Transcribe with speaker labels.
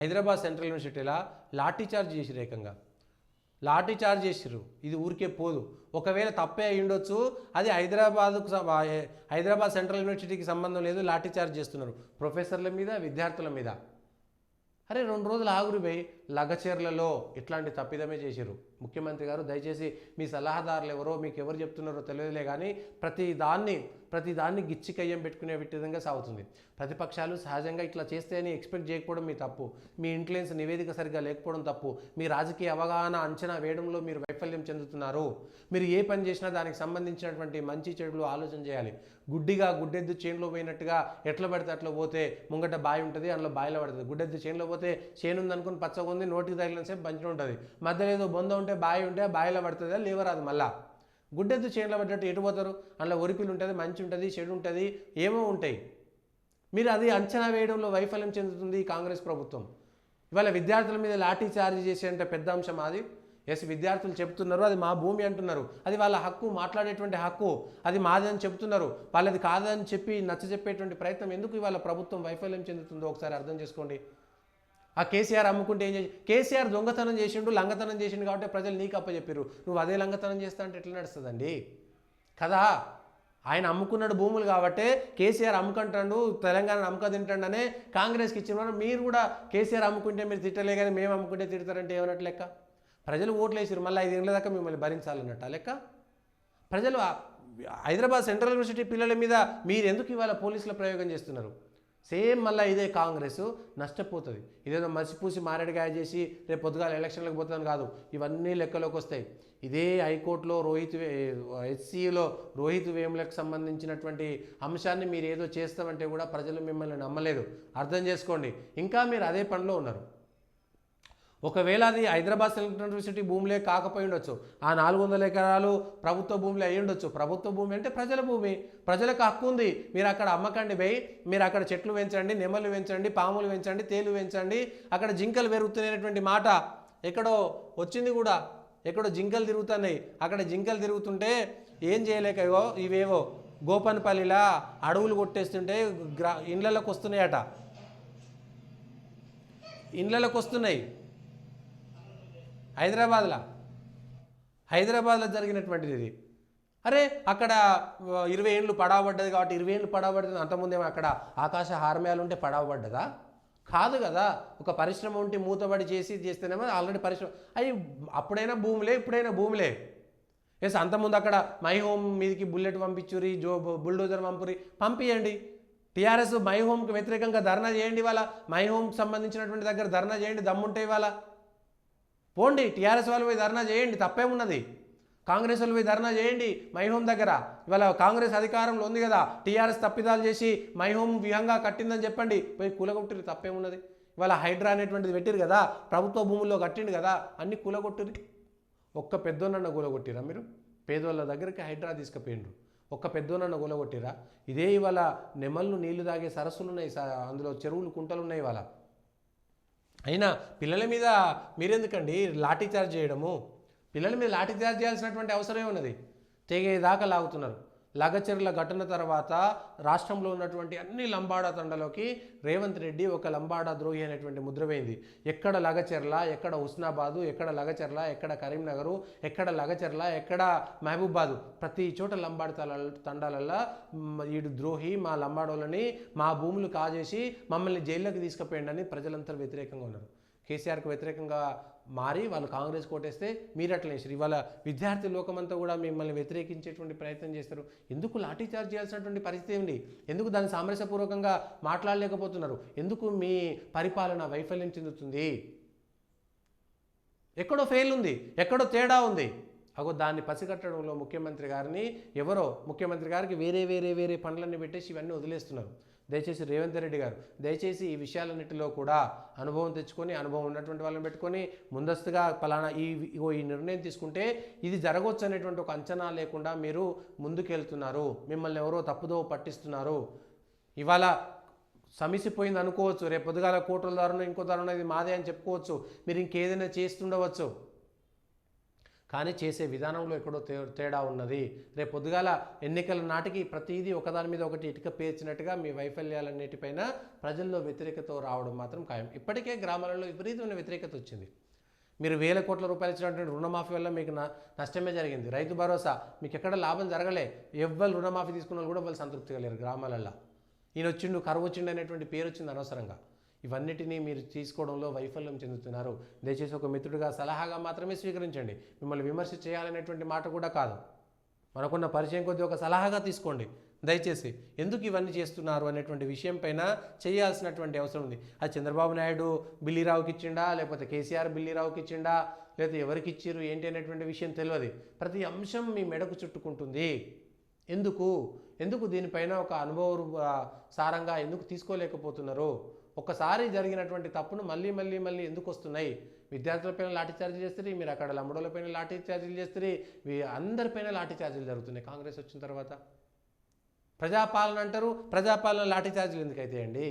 Speaker 1: Hyderabad central యూనివర్సిటీలో lathi charge చేసిరు ఏకంగా. లాఠీ చార్జ్ చేసిర్రు. ఇది ఊరికే పోదు. ఒకవేళ తప్పే అయి ఉండొచ్చు. అది హైదరాబాద్ సెంట్రల్ యూనివర్సిటీకి సంబంధం లేదు. లాఠీ చార్జ్ చేస్తున్నారు ప్రొఫెసర్ల మీద, విద్యార్థుల మీద. అరే 2 రోజులు ఆగురు పోయి లగచర్లలో ఇట్లాంటి తప్పిదమే చేసిరు. ముఖ్యమంత్రి గారు దయచేసి మీ సలహాదారులు ఎవరో మీకు ఎవరు చెప్తున్నారో తెలియదులే కానీ ప్రతిదాన్ని గిచ్చి కయ్యం పెట్టుకునే విధంగా సాగుతుంది. ప్రతిపక్షాలు సహజంగా ఇట్లా చేస్తే అని ఎక్స్పెక్ట్ చేయకపోవడం మీ తప్పు. మీ ఇంటెలిజెన్స్ నివేదిక సరిగ్గా లేకపోవడం తప్పు. మీ రాజకీయ అవగాహన అంచనా వేయడంలో మీరు వైఫల్యం చెందుతున్నారు. మీరు ఏ పని చేసినా దానికి సంబంధించినటువంటి మంచి చెడులు ఆలోచన చేయాలి. గుడ్డిగా గుడ్డెద్దు చేనులో పోయినట్టుగా ఎట్లా పడితే అట్లా పోతే ముంగట బావి ఉంటుంది, అందులో బావిలో పడుతుంది. గుడ్డెద్దు చేనులో పోతే చేను ఉందనుకుని పచ్చగా ఉంది, నోటికి తగిలిన సేపు మంచిగా ఉంటుంది. మధ్యలో ఏదో బొంద ఉంటే బావి ఉంటే బావిలో పడుతుందా లేవరాదు. మళ్ళా గుడ్డెద్దు చేనులో పడ్డట్టు ఎటు పోతారు? అందులో ఒరిపిలు ఉంటుంది, మంచి ఉంటుంది, చెడు ఉంటుంది, ఏమో ఉంటాయి. మీరు అది అంచనా వేయడంలో వైఫల్యం చెందుతుంది కాంగ్రెస్ ప్రభుత్వం. ఇవాళ విద్యార్థుల మీద లాఠీ చార్జ్ చేసేంత పెద్ద అంశం అది. ఎస్, విద్యార్థులు చెప్తున్నారు అది మా భూమి అంటున్నారు. అది వాళ్ళ హక్కు, మాట్లాడేటువంటి హక్కు. అది మాదని చెప్తున్నారు. వాళ్ళది కాదని చెప్పి నచ్చజెప్పేటువంటి ప్రయత్నం ఎందుకు ఇవాళ ప్రభుత్వం వైఫల్యం చెందుతుందో ఒకసారి అర్థం చేసుకోండి. ఆ కేసీఆర్ అమ్ముకుంటే ఏం చేసి, కేసీఆర్ దొంగతనం చేసిండు, లంగతనం చేసిండు కాబట్టి ప్రజలు నీకు అప్పచెప్పారు. నువ్వు అదే లంగతనం చేస్తా అంటే ఎట్లా నడుస్తుందండి కదా? ఆయన అమ్ముకున్నాడు భూములు కాబట్టే కేసీఆర్ అమ్ముకుంటాడు, తెలంగాణ అమ్ముక తింటాడనే కాంగ్రెస్కి ఇచ్చిన. మీరు కూడా కేసీఆర్ అమ్ముకుంటే మీరు తిట్టలే కానీ మేము అమ్ముకుంటే తిడతారంటే ఏమన్నట్టు లెక్క? ప్రజలు ఓట్లు వేసారు, మళ్ళీ 5 ఏళ్ళ దాకా మిమ్మల్ని భరించాలన్నట్టు లెక్క. ప్రజలు హైదరాబాద్ సెంట్రల్ యూనివర్సిటీ పిల్లల మీద మీరు ఎందుకు ఇవాళ పోలీసుల ప్రయోగం చేస్తున్నారు? సేమ్ మళ్ళీ ఇదే కాంగ్రెస్ నష్టపోతుంది. ఇదేదో మసిపూసి మారేడుగాయ చేసి రేపు పొద్దుగాల ఎలక్షన్లకు పోతుందని కాదు. ఇవన్నీ లెక్కలోకి వస్తాయి. ఇదే హైకోర్టులో హెచ్సిలో రోహిత్ వేములకు సంబంధించినటువంటి అంశాన్ని మీరు ఏదో చేస్తామంటే కూడా ప్రజలు మిమ్మల్ని నమ్మలేదు. అర్థం చేసుకోండి. ఇంకా మీరు అదే పనిలో ఉన్నారు. ఒకవేళ అది హైదరాబాద్ సెంట్రల్ యూనివర్సిటీ భూములే కాకపోయి ఉండొచ్చు. ఆ 400 ఎకరాలు ప్రభుత్వ భూములే అయ్యి ఉండొచ్చు. ప్రభుత్వ భూమి అంటే ప్రజల భూమి, ప్రజలకు హక్కు ఉంది. మీరు అక్కడ అమ్మకండి పోయి, మీరు అక్కడ చెట్లు పెంచండి, నెమళ్ళు పెంచండి, పాములు పెంచండి, తేలు పెంచండి. అక్కడ జింకలు పెరుగుతున్నటువంటి మాట ఎక్కడో వచ్చింది కూడా. ఎక్కడో జింకలు తిరుగుతున్నాయి. అక్కడ జింకలు తిరుగుతుంటే ఏం చేయలేక ఇవేవో గోపన్పల్లిలా అడవులు కొట్టేస్తుంటే ఇండ్లలోకి వస్తున్నాయట. ఇండ్లలోకి వస్తున్నాయి. హైదరాబాద్లో జరిగినటువంటిది ఇది. అరే అక్కడ 20 ఏళ్ళు పడవబడ్డది కాబట్టి 20 ఏళ్ళు పడవబడ్డది. అంతకుముందేమో అక్కడ ఆకాశ హార్మయాలు ఉంటే పడవబడ్డదా? కాదు కదా. ఒక పరిశ్రమ ఉంటే మూతబడి చేస్తేనేమో ఆల్రెడీ పరిశ్రమ అవి అప్పుడైనా భూములే, ఇప్పుడైనా భూములే. ఎస్, అంతకుముందు అక్కడ మై హోమ్ మీదకి బుల్లెట్ పంపించురి, బుల్డోజర్ పంపియండి. టీఆర్ఎస్ మై హోమ్కి వ్యతిరేకంగా ధర్నా చేయండి. ఇవాళ మై హోమ్కి సంబంధించినటువంటి దగ్గర ధర్నా చేయండి, దమ్ముంటే ఇవాళ పోండి. టీఆర్ఎస్ వాళ్ళు పోయి ధర్నా చేయండి, తప్పేమున్నది. కాంగ్రెస్ వాళ్ళు పోయి ధర్నా చేయండి మై హోమ్ దగ్గర. ఇవాళ కాంగ్రెస్ అధికారంలో ఉంది కదా, టీఆర్ఎస్ తప్పిదాలు చేసి మై హోమ్ వ్యూహంగా కట్టిందని చెప్పండి, పోయి కూలగొట్టిరు, తప్పేమున్నది. ఇవాళ హైడ్రా అనేటువంటిది పెట్టిరు కదా, ప్రభుత్వ భూముల్లో కట్టిండు కదా, అన్ని కూలగొట్టిరు. ఒక్క పెద్దోనన్న కూలగొట్టిరా మీరు? పేదోళ్ళ దగ్గరికి హైడ్రా తీసుకుపోయిండ్రు, ఒక్క పెద్దోనన్న కూలగొట్టిరా? ఇదే ఇవాళ నెమళ్ళు నీళ్లు తాగే సరస్సులు ఉన్నాయి, అందులో చెరువులు కుంటలు ఉన్నాయి. ఇవాళ అయినా పిల్లల మీద మీరెందుకండి లాఠీ చార్జ్ చేయడము? పిల్లల మీద లాఠీ చార్జ్ చేయాల్సినటువంటి అవసరమే ఉన్నది. తెగేదాకా లాగుతున్నారు. లగచర్ల ఘటన తర్వాత రాష్ట్రంలో ఉన్నటువంటి అన్ని లంబాడా తండలోకి రేవంత్ రెడ్డి ఒక లంబాడా ద్రోహి అనేటువంటి ముద్రపోయింది. ఎక్కడ లగచర్ల, ఎక్కడ హుస్నాబాదు, ఎక్కడ లగచర్ల, ఎక్కడ కరీంనగరు, ఎక్కడ లగచర్ల, ఎక్కడ మహబూబాదు, ప్రతి చోట లంబాడా తండాలల్లో ఈడు ద్రోహి, మా లంబాడోళ్ళని మా భూములు కాజేసి మమ్మల్ని జైల్లోకి తీసుకుపోయిండని ప్రజలంతా వ్యతిరేకంగా ఉన్నారు. కేసీఆర్కి వ్యతిరేకంగా మారి వాళ్ళు కాంగ్రెస్ కోటేస్తే మీరు అట్లా వేసారు. ఇవాళ విద్యార్థి లోకమంతా కూడా మిమ్మల్ని వ్యతిరేకించేటువంటి ప్రయత్నం చేస్తారు. ఎందుకు లాఠీ చార్జ్ చేయాల్సినటువంటి పరిస్థితి ఏంటి? ఎందుకు దాన్ని సామరస్యపూర్వకంగా మాట్లాడలేకపోతున్నారు? ఎందుకు మీ పరిపాలన వైఫల్యం చెందుతుంది? ఎక్కడో ఫెయిల్ ఉంది, ఎక్కడో తేడా ఉంది. దాన్ని పసిగట్టడంలో ముఖ్యమంత్రి గారికి వేరే పనులన్నీ పెట్టేసి ఇవన్నీ వదిలేస్తున్నారు. దయచేసి రేవంత్ రెడ్డి గారు దయచేసి ఈ విషయాలన్నిటిలో కూడా అనుభవం తెచ్చుకొని, అనుభవం ఉన్నటువంటి వాళ్ళని పెట్టుకొని ముందస్తుగా పలానా ఈ నిర్ణయం తీసుకుంటే ఇది జరగవచ్చు అనేటువంటి ఒక అంచనా లేకుండా మీరు ముందుకెళ్తున్నారు. మిమ్మల్ని ఎవరో తప్పుదో పట్టిస్తున్నారు. ఇవాళ సమసిపోయింది అనుకోవచ్చు, రేపు పొద్దుగాల కోట్ల దారుణం ఇంకో దారుణం ఇది మాదే అని చెప్పుకోవచ్చు, మీరు ఇంకేదైనా చేస్తుండవచ్చు. కానీ చేసే విధానంలో ఎక్కడో తేడా ఉన్నది. రేపు పొద్దుగాల ఎన్నికల నాటికి ప్రతిదీ ఒకదాని మీద ఒకటి ఇటుక పేర్చినట్టుగా మీ వైఫల్యాలన్నిటిపైన ప్రజల్లో వ్యతిరేకత రావడం మాత్రం ఖాయం. ఇప్పటికే గ్రామాలలో విపరీతమైన వ్యతిరేకత వచ్చింది. మీరు వేల కోట్ల రూపాయలు ఇచ్చినటువంటి రుణమాఫీ వల్ల మీకు నష్టమే జరిగింది. రైతు భరోసా మీకు ఎక్కడ లాభం జరగలే. ఎవ్వరు రుణమాఫీ తీసుకున్న వాళ్ళు కూడా వాళ్ళు సంతృప్తిగా లేరు గ్రామాలల్లో. ఈయన వచ్చిండు కరువు వచ్చిండు అనేటువంటి పేరు వచ్చింది అనవసరంగా. ఇవన్నిటినీ మీరు తీసుకోవడంలో వైఫల్యం చెందుతున్నారు. దయచేసి ఒక మిత్రుడిగా సలహాగా మాత్రమే స్వీకరించండి. మిమ్మల్ని విమర్శ చేయాలనేటువంటి మాట కూడా కాదు. మనకున్న పరిచయం కొద్దీ ఒక సలహాగా తీసుకోండి దయచేసి. ఎందుకు ఇవన్నీ చేస్తున్నారు అనేటువంటి విషయం పైన చేయాల్సినటువంటి అవసరం ఉంది. అది చంద్రబాబు నాయుడు బిల్లీరావుకి ఇచ్చిండా, లేకపోతే కేసీఆర్ బిల్లీరావుకి ఇచ్చిండా, లేకపోతే ఎవరికి ఇచ్చిర్రు ఏంటి అనేటువంటి విషయం తెలియదు. ప్రతి అంశం మీ మెడకు చుట్టుకుంటుంది. ఎందుకు దీనిపైన ఒక అనుభవ సారంగా ఎందుకు తీసుకోలేకపోతున్నారు? ఒక్కసారి జరిగినటువంటి తప్పును మళ్ళీ ఎందుకు వస్తున్నాయి? విద్యార్థులపైన లాఠీ ఛార్జీలు చేస్తారు, మీరు అక్కడ లంబడోళ్ళపైన లాఠీ ఛార్జీలు చేస్తారు, అందరిపైన లాఠీ ఛార్జీలు జరుగుతున్నాయి. కాంగ్రెస్ వచ్చిన తర్వాత ప్రజాపాలన అంటారు, ప్రజాపాలన లాఠీ ఛార్జీలు ఎందుకు అవుతాయండి?